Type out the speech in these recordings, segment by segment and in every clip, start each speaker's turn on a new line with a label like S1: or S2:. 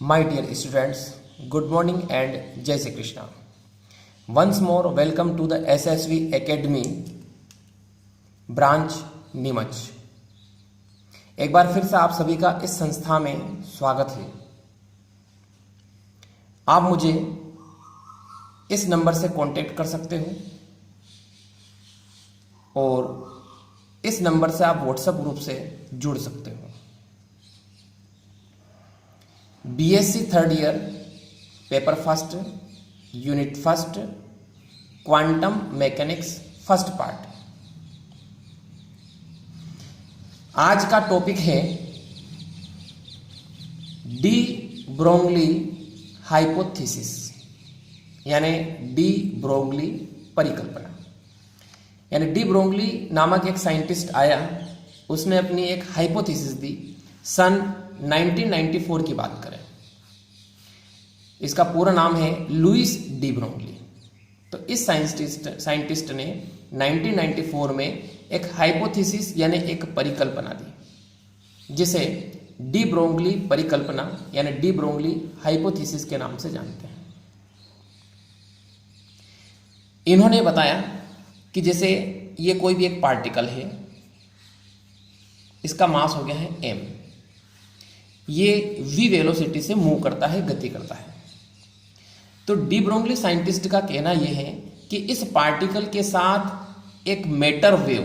S1: My dear students, good morning and Jai Shri Krishna. Once more, welcome to the SSV Academy branch Neemuch. एक बार फिर से आप सभी का इस संस्था में स्वागत है। आप मुझे इस नंबर से कांटेक्ट कर सकते हो और इस नंबर से आप व्हाट्सएप ग्रुप से जुड़ सकते हो। BSc third year paper first unit first quantum mechanics first part. आज का टॉपिक है डी ब्रोगली हाइपोथेसिस यानी डी ब्रोगली परिकल्पना। यानी डी ब्रोगली नामक एक साइंटिस्ट आया, उसने अपनी एक हाइपोथेसिस दी। सन 1994 की बात करें, इसका पूरा नाम है लुइस डी ब्रोगली। तो इस साइंटिस्ट ने 1994 में एक हाइपोथेसिस यानी एक परिकल्पना दी, जिसे डी ब्रोगली परिकल्पना यानी डी ब्रोगली हाइपोथेसिस के नाम से जानते हैं। इन्होंने बताया कि जैसे ये कोई भी एक पार्टिकल है, इसका मास हो गया है m, ये v वेलोसिटी से मूव करता है, गति करता है। तो डी ब्रोगली साइंटिस्ट का कहना यह है कि इस पार्टिकल के साथ एक मैटर वेव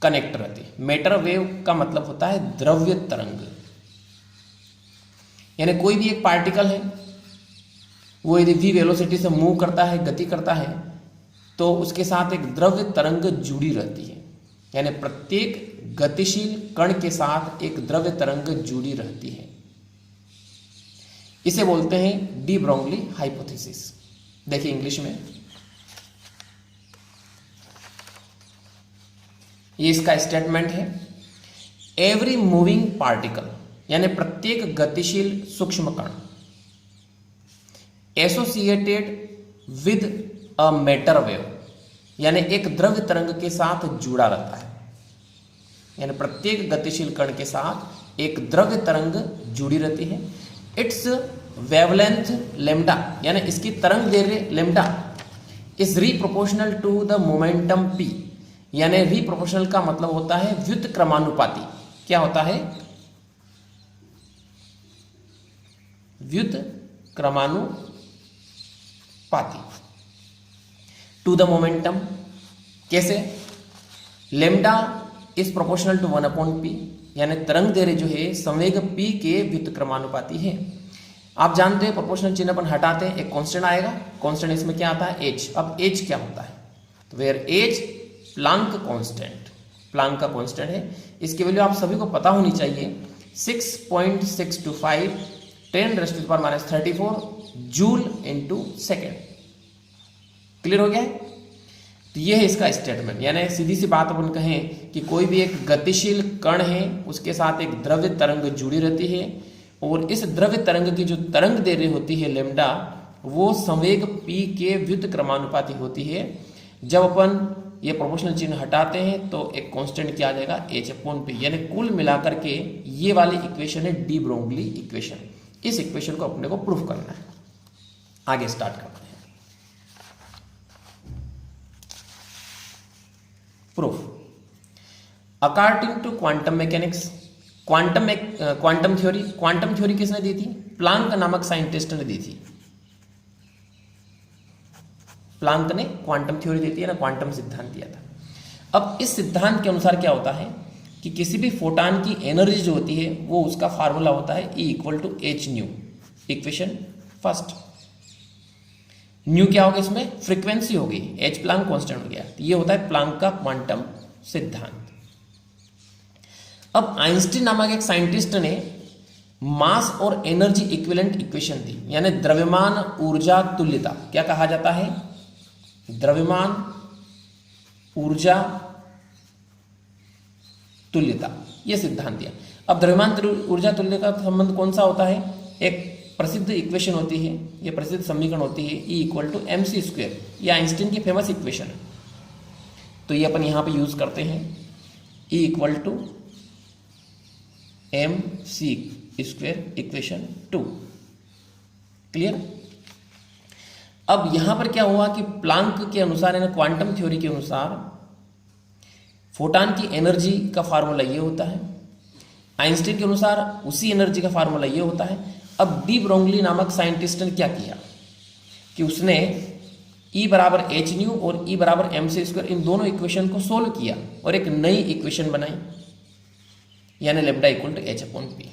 S1: कनेक्ट रहती है। मैटर वेव का मतलब होता है द्रव्य तरंग। यानी कोई भी एक पार्टिकल है, वो यदि v वेलोसिटी से मूव करता है, गति करता है, तो उसके साथ एक द्रव्य तरंग जुड़ी रहती है। यानी प्रत्येक गतिशील कण के साथ एक द्रव्य तरंग जुड़ी रहती है। इसे बोलते हैं डी ब्रोगली हाइपोथेसिस। देखिए इंग्लिश में, ये इसका स्टेटमेंट है। एवरी मूविंग पार्टिकल यानी प्रत्येक गतिशील सूक्ष्म कण associated with a matter wave यानी एक द्रव्य तरंग के साथ जुड़ा रहता है। यानी प्रत्येक गतिशील कण के साथ एक द्रव्य तरंग जुड़ी रहती है। इट्स वेवलेंथ लेम्डा यानी इसकी तरंग दैर्ध्य lambda is re proportional to the momentum P. यानी री प्रोपोर्शनल का मतलब होता है व्युत्क्रमानुपाती। क्या होता है? व्युत्क्रमानुपाती टू द मोमेंटम। कैसे? Lambda is proportional to 1/p यानी तरंग दैर्ध्य जो है संवेग p के व्युत्क्रमानुपाती है। आप जानते हैं प्रोपोर्शनल चिन्ह अपन हटाते हैं, एक कांस्टेंट आएगा। कांस्टेंट इसमें क्या आता है? h। अब h क्या होता है? तो where h Planck constant, Planck का कांस्टेंट है। इसकी वैल्यू आप सभी को पता होनी चाहिए, 6.625 10⁻⁻34 जूल इनटू सेकेंड। क्लियर हो गया है? तो यह है इसका स्टेटमेंट। यानी सीधी सी बात अपन कहें कि कोई भी एक गतिशील कण है, उसके साथ एक द्रव्य तरंग जुड़ी रहती है, और इस द्रव्य तरंग की जो तरंग दैर्ध्य होती है लेम्डा, वो संवेग p के व्युत्क्रमानुपाती होती है। जब अपन ये प्रोपोर्शनल चिन्ह हटाते हैं तो एक कांस्टेंट क्या आ जाएगा? h/p। यानी कुल मिलाकर के ये वाली इक्वेशन है डी ब्रोगली इक्वेशन। इस इक्वेशन को अपने को प्रूफ करना है। आगे स्टार्ट करते हैं। Proof. According to quantum mechanics, quantum theory किसने दी थी? प्लांक नामक साइंटिस्ट ने दी थी। प्लांक ने क्वांटम थ्योरी दी थी ना, क्वांटम सिद्धांत दिया था। अब इस सिद्धांत के अनुसार क्या होता है कि किसी भी फोटॉन की एनर्जी जो होती है, वो उसका फार्मूला होता है E = h/nu। Equation first. New क्या होगा? इसमें फ्रीक्वेंसी होगी, h प्लांक कांस्टेंट हो गया। तो ये होता है प्लांक का क्वांटम सिद्धांत। अब आइंस्टीन नामक एक साइंटिस्ट ने मास और एनर्जी इक्विवेलेंट इक्वेशन दी, यानी द्रव्यमान ऊर्जा तुल्यता। क्या कहा जाता है? द्रव्यमान ऊर्जा तुल्यता, यह सिद्धांत दिया। अब द्रव्यमान ऊर्जा तुल्यता का संबंध कौन सा होता है? एक प्रसिद्ध इक्वेशन होती है, यह प्रसिद्ध समीकरण होती है E = mc²। ये आइंस्टीन की फेमस इक्वेशन है, तो ये अपन यहां पे यूज करते हैं। E = mc square equation 2। Clear. अब यहां पर क्या हुआ कि प्लांक के अनुसार यानी क्वांटम थ्योरी के अनुसार फोटॉन की एनर्जी का फार्मूला ये होता है, आइंस्टीन के अनुसार उसी एनर्जी का फार्मूला ये होता है। अब डी ब्रोंगली नामक साइंटिस्ट ने क्या किया कि उसने E बराबर एच न्यू और E बराबर एम सी स्क्वायर इन दोनों इक्वेशन को सोल्व किया और एक नई इक्वेशन बनाई, यानी lambda equal to H upon P.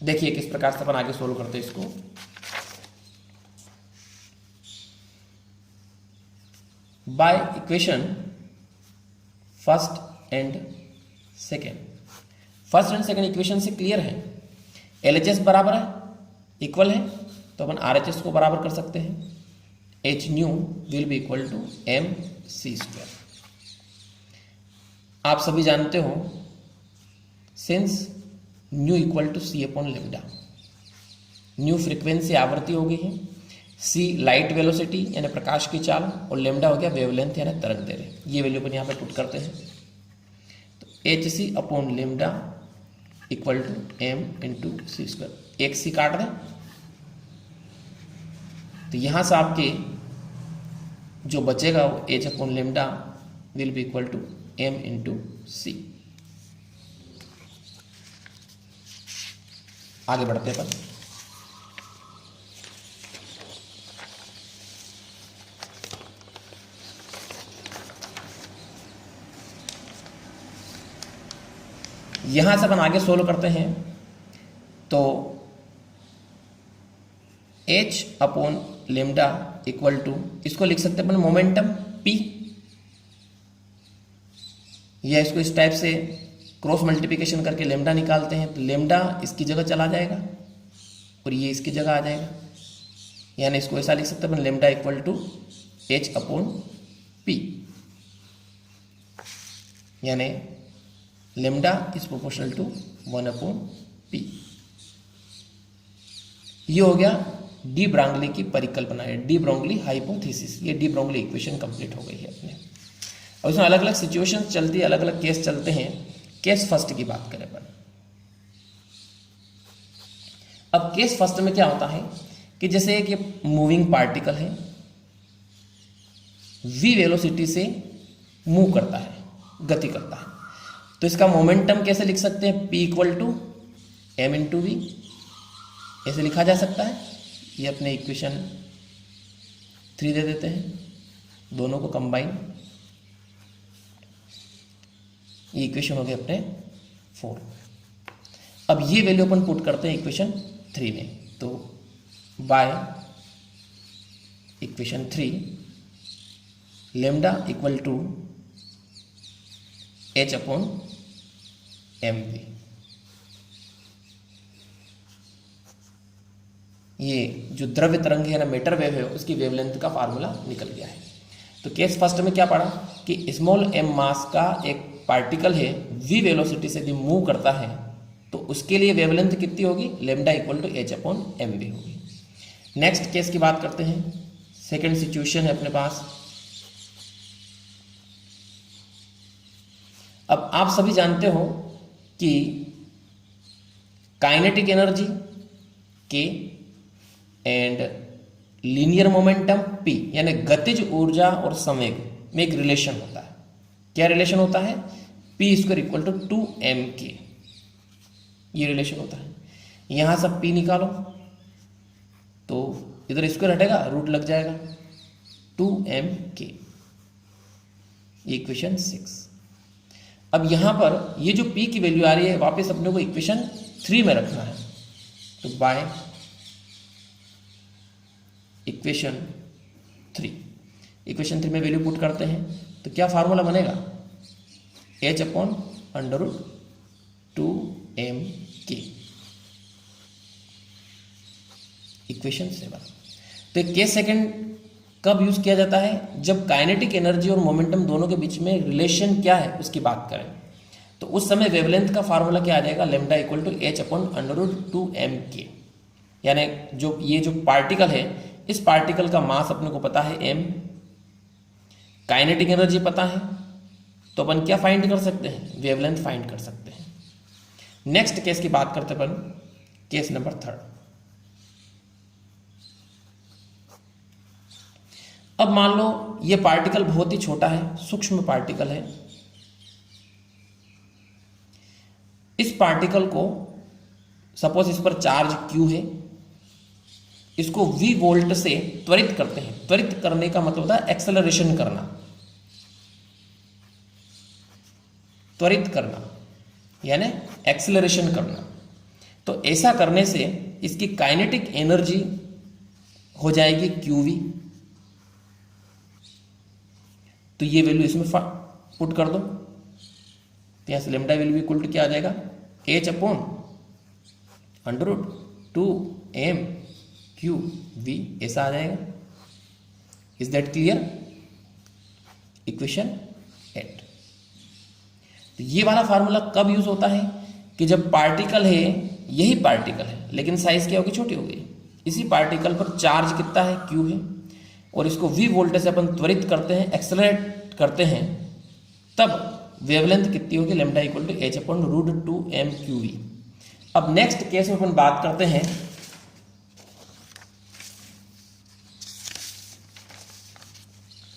S1: देखिए किस प्रकार से अपन आगे सोल्व करते हैं इसको। By equation first and second. First and second equation से क्लियर है, LHS बराबर है इक्वल है तो अपन RHS को बराबर कर सकते हैं। H nu will be equal to M C square. आप सभी जानते हो since nu equal to C upon lambda, nu frequency आवृत्ति हो गई है, सी लाइट वेलोसिटी यानी प्रकाश की चाल और लेम्डा हो गया वेवलेंथ यानी तरंग दैर्घ्य। ये वैल्यू अपन यहाँ पे पुट करते हैं तो H C upon lambda equal to M into C square. एक सी काट दें तो यहां से आपके जो बचेगा वो H upon lambda will be equal to M into c. आगे बढ़ते अपन। यहां से अपन आगे सोल्व करते हैं तो H upon lambda equal to, इसको लिख सकते हैं अपन मोमेंटम P, या इसको इस टाइप से क्रॉस मल्टीप्लिकेशन करके लेम्डा निकालते हैं तो लेम्डा इसकी जगह चला जाएगा और ये इसकी जगह आ जाएगा, यानी इसको ऐसा लिख सकते हैं अपन lambda equal to H upon P, यानी lambda is proportional to 1 upon P। ये हो गया डी ब्रोंगली की परिकल्पना है, डी ब्रोंगली हाइपोथेसिस। ये डी ब्रोंगली इक्वेशन कंप्लीट हो गई है अपने। और इसमें अलग अलग सिचुएशन चलती है, अलग अलग केस चलते हैं। केस फर्स्ट की बात करें अपन। अब केस फर्स्ट में क्या होता है कि जैसे एक ये मूविंग पार्टिकल है, v वेलोसिटी से मूव करता है, गति करता है, तो इसका मोमेंटम कैसे लिख सकते हैं? p equal to M into V, ऐसे लिखा जा सकता है। ये अपने इक्वेशन 3 दे देते हैं, दोनों को कंबाइन, ये इक्वेशन हो गए अपने 4। अब ये वैल्यू अपन पुट करते हैं इक्वेशन 3 में, तो by equation 3 lambda equal to H upon M V. ये जो द्रव्य तरंग है ना, मैटर वेव है, उसकी वेवलेंथ का फार्मूला निकल गया है। तो केस फर्स्ट में क्या पढ़ा कि स्मॉल एम मास का एक पार्टिकल है, वी वेलोसिटी से भी मूव करता है, तो उसके लिए वेवलेंथ कितनी होगी? Lambda equal to H upon M V होगी। नेक्स्ट केस की बात करते हैं। सेकेंड सिचुएशन है अपने पास। अब आप सभी जानते हो कि काइनेटिक एनर्जी के एंड लीनियर मोमेंटम P, यानी गतिज ऊर्जा और संवेग में एक रिलेशन होता है। क्या रिलेशन होता है? P square equal to 2mk, ये रिलेशन होता है। यहां सब P निकालो तो इधर स्क्वायर हटेगा, रूट लग जाएगा, 2mk, इक्वेशन 6। अब यहां पर ये जो P की वैल्यू आ रही है वापस अपने को इक्वेशन 3 में रखना है, तो बाय इक्वेशन 3 में वैल्यू पुट करते हैं तो क्या फार्मूला बनेगा? h upon under root 2mk, equation 7। तो केस सेकंड कब यूज किया जाता है? जब काइनेटिक एनर्जी और मोमेंटम दोनों के बीच में रिलेशन क्या है उसकी बात करें, तो उस समय वेवलेंथ का फार्मूला क्या आ जाएगा? Lambda equal to H upon under root 2mk, यानी जो ये जो पार्टिकल है, इस पार्टिकल का मास अपने को पता है m, काइनेटिक एनर्जी पता है, तो अपन क्या फाइंड कर सकते हैं? वेवलेंथ फाइंड कर सकते हैं। नेक्स्ट केस की बात करते अपन, केस नंबर 3। अब मान लो ये पार्टिकल बहुत ही छोटा है, सूक्ष्म पार्टिकल है। इस पार्टिकल को सपोज इस पर चार्ज Q है, इसको V वोल्ट से त्वरित करते हैं। त्वरित करने का मतलब होता है एक्सेलरेशन करना, त्वरित करना यानी एक्सेलरेशन करना। तो ऐसा करने से इसकी काइनेटिक एनर्जी हो जाएगी QV। तो ये वैल्यू इसमें पुट कर दो, तो यहां से लेमडा वैल्यू इक्वल टू क्या आ जाएगा, h/√2m/QV ऐसा आ जाएगा। Is that clear? इक्वेशन 8। तो ये वाला फार्मूला कब यूज होता है कि जब पार्टिकल है, यही पार्टिकल है लेकिन साइज क्या होगी, छोटी हो गई। इसी पार्टिकल पर चार्ज कितना है, Q है, और इसको V वोल्टेज से अपन त्वरित करते हैं, एक्सेलरेट करते हैं, तब वेवलेंथ कितनी होगी, लेमडा इक्वल टू h/√2m/QV। अब नेक्स्ट केस में अपन बात करते हैं,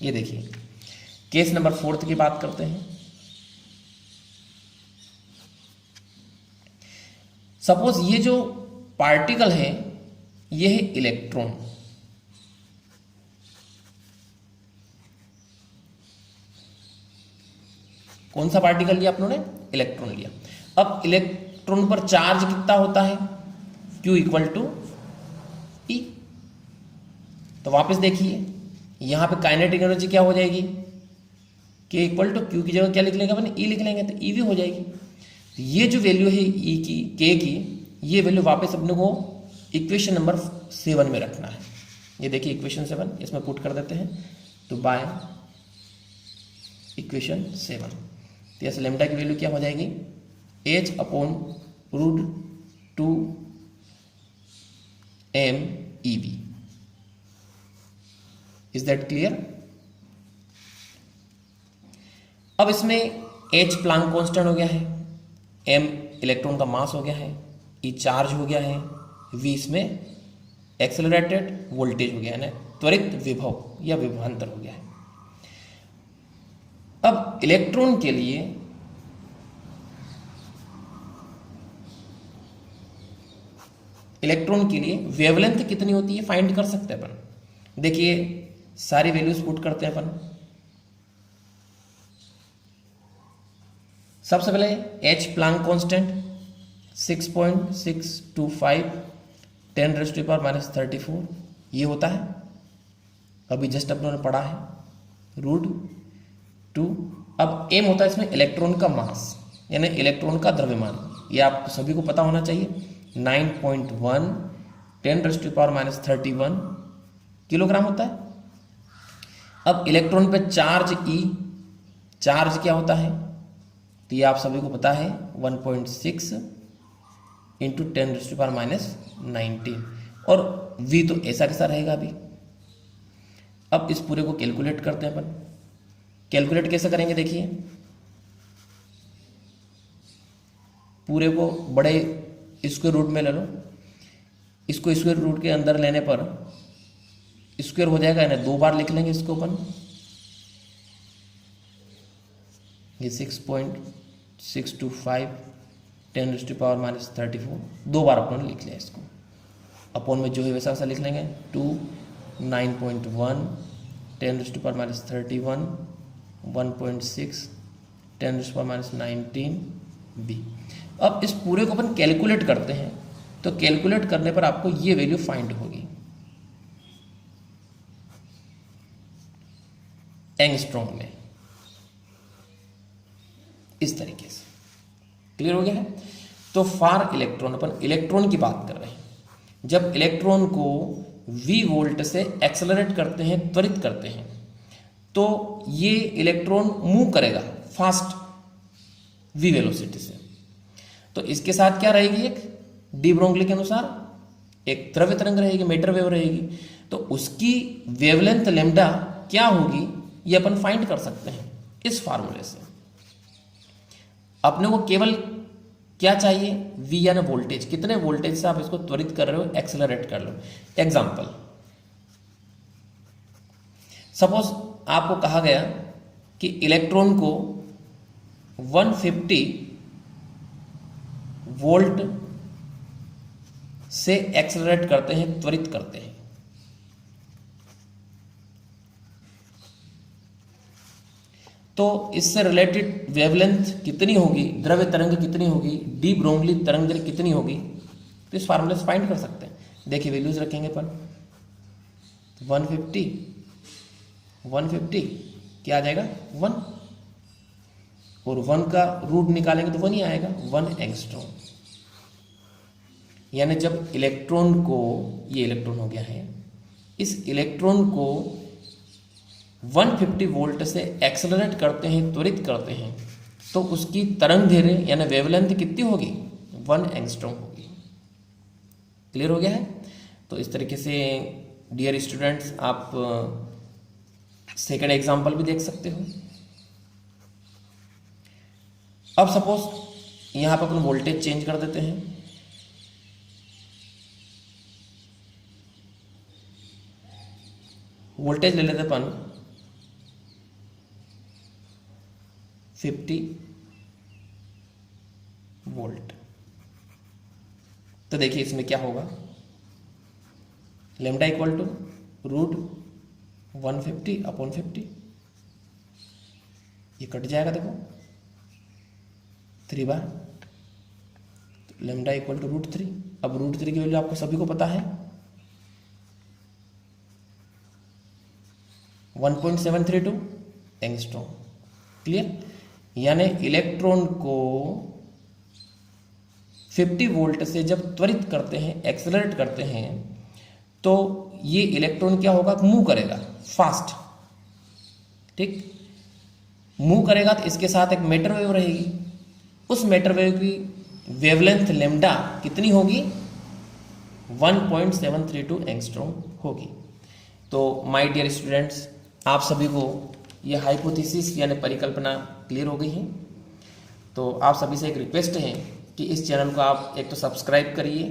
S1: ये देखिए केस नंबर 4 की बात करते हैं। सपोज ये जो पार्टिकल है ये है इलेक्ट्रॉन। कौन सा पार्टिकल लिया अपनों ने, इलेक्ट्रॉन लिया। अब इलेक्ट्रॉन पर चार्ज कितना होता है, Q = E। तो वापस देखिए यहां पे काइनेटिक एनर्जी क्या हो जाएगी, K = Q की जगह क्या लिख लेंगे अपन, E लिख लेंगे, तो EV हो जाएगी। तो ये जो वैल्यू है E की, K की, ये वैल्यू वापस अपने को इक्वेशन नंबर 7 में रखना है। ये देखिए इक्वेशन 7, इसमें पुट कर देते हैं, तो बाय इक्वेशन 7। तो ऐसे लेमडा की वैल्यू क्या हो जाएगी, h/√2m/EV। Is that clear? अब इसमें H प्लैंक कांस्टेंट हो गया है, M इलेक्ट्रॉन का मास हो गया है, E चार्ज हो गया है, V इसमें एक्सेलरेटेड वोल्टेज हो गया है, त्वरित विभव या विभवांतर हो गया है। अब इलेक्ट्रॉन के लिए वेवलेंथ कितनी होती है फाइंड कर सकते हैं अपन। देखिए सारी वैल्यूज पुट करते हैं अपन। सबसे पहले H प्लैंक कांस्टेंट 6.625 10⁻⁻34 ये होता है, अभी जस्ट अपनों ने पढ़ा है, √2। अब m होता है इसमें इलेक्ट्रॉन का मास यानी इलेक्ट्रॉन का द्रव्यमान, ये आप सभी को पता होना चाहिए, 9.1 10⁻31 किलोग्राम होता है। अब इलेक्ट्रॉन पे चार्ज E, चार्ज क्या होता है, तो ये आप सभी को पता है 1.6 × 10⁻⁻19, और V तो ऐसा कैसा रहेगा अभी। अब इस पूरे को कैलकुलेट करते हैं अपन। कैलकुलेट कैसे करेंगे, देखिए पूरे को बड़े स्क्वायर रूट में ले लो, इसको स्क्वायर रूट के अंदर लेने पर स्क्वायर हो जाएगा, यानी 2 बार लिख लेंगे इसको अपन। ये 6.625 10⁻⁻34 2 बार अपन लिख लिया इसको। अपॉन में जो है वैसा वैसा लिख लेंगे, 2 9.1 10⁻31 1.6 10⁻19 B। अब इस पूरे को अपन कैलकुलेट करते हैं, तो कैलकुलेट करने पर आपको ये वैल्यू फाइंड होगी एंगस्ट्रॉम में, इस तरीके से। क्लियर हो गया है? तो फॉर इलेक्ट्रॉन, अपन इलेक्ट्रॉन की बात कर रहे हैं, जब इलेक्ट्रॉन को V वोल्ट से एक्सेलरेट करते हैं, त्वरित करते हैं, तो ये इलेक्ट्रॉन मूव करेगा फास्ट V वेलोसिटी से। तो इसके साथ क्या रहेगी, एक डी ब्रोगली के अनुसार एक द्रव्य तरंग रहेगी, मैटर वेव रहेगी। तो उसकी वेवलेंथ लेमडा क्या होगी ये अपन फाइंड कर सकते हैं इस फार्मूले से। अपने को केवल क्या चाहिए, V यानी वोल्टेज, कितने वोल्टेज से आप इसको त्वरित कर रहे हो, एक्सेलरेट कर लो। एग्जाम्पल, सपोज आपको कहा गया कि इलेक्ट्रॉन को 150 वोल्ट से एक्सेलरेट करते हैं, त्वरित करते हैं। तो इससे रिलेटेड वेवलेंथ कितनी होगी, द्रव्य तरंग कितनी होगी, डी ब्रोगली तरंग दैर्घ्य कितनी होगी, तो इस फार्मूले से फाइंड कर सकते हैं। देखिए वैल्यूज रखेंगे अपन 150 क्या आ जाएगा 1, और 1 का रूट निकालेंगे तो 1 ही आएगा, 1 एंगस्ट्रॉम। यानी जब इलेक्ट्रॉन को, ये इलेक्ट्रॉन हो गया है, इस इलेक्ट्रॉन को 150 वोल्ट से एक्सेलरेट करते हैं, त्वरित करते हैं, तो उसकी तरंग दैर्घ्य यानी वेवलेंथ कितनी होगी, 1 एंगस्ट्रॉम होगी। क्लियर हो गया है। तो इस तरीके से डियर स्टूडेंट्स आप सेकंड एग्जांपल भी देख सकते हो। अब सपोज यहां पर अपन वोल्टेज चेंज कर देते हैं, वोल्टेज ले लेते अपन 50 वोल्ट। तो देखिए इसमें क्या होगा, lambda equal to root 150 upon 50, ये कट जाएगा, देखो 3 बार, तो लेमडा इक्वल टू रूट 3। अब रूट 3 की वैल्यू आपको सभी को पता है 1.732 एंगस्ट्रॉम। क्लियर। यानी इलेक्ट्रॉन को 50 वोल्ट से जब त्वरित करते हैं, एक्सेलरेट करते हैं, तो ये इलेक्ट्रॉन क्या होगा, मूव करेगा फास्ट। ठीक, मूव करेगा तो इसके साथ एक मैटर वेव रहेगी, उस मैटर वेव की वेवलेंथ लेमडा कितनी होगी, 1.732 एंगस्ट्रॉम होगी। तो माय डियर स्टूडेंट्स, आप सभी को यह हाइपोथेसिस यानी परिकल्पना क्लियर हो गई है। तो आप सभी से एक रिक्वेस्ट है कि इस चैनल को आप एक तो सब्सक्राइब करिए,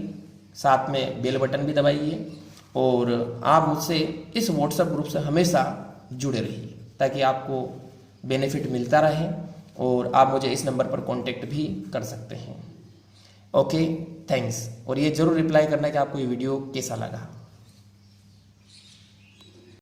S1: साथ में बेल बटन भी दबाइए, और आप मुझसे इस व्हाट्सएप ग्रुप से हमेशा जुड़े रहिए ताकि आपको बेनिफिट मिलता रहे, और आप मुझे इस नंबर पर कांटेक्ट भी कर सकते हैं। Okay, thanks. और ये जरूर रिप्लाई करना कि आपको ये वीडियो कैसा लगा।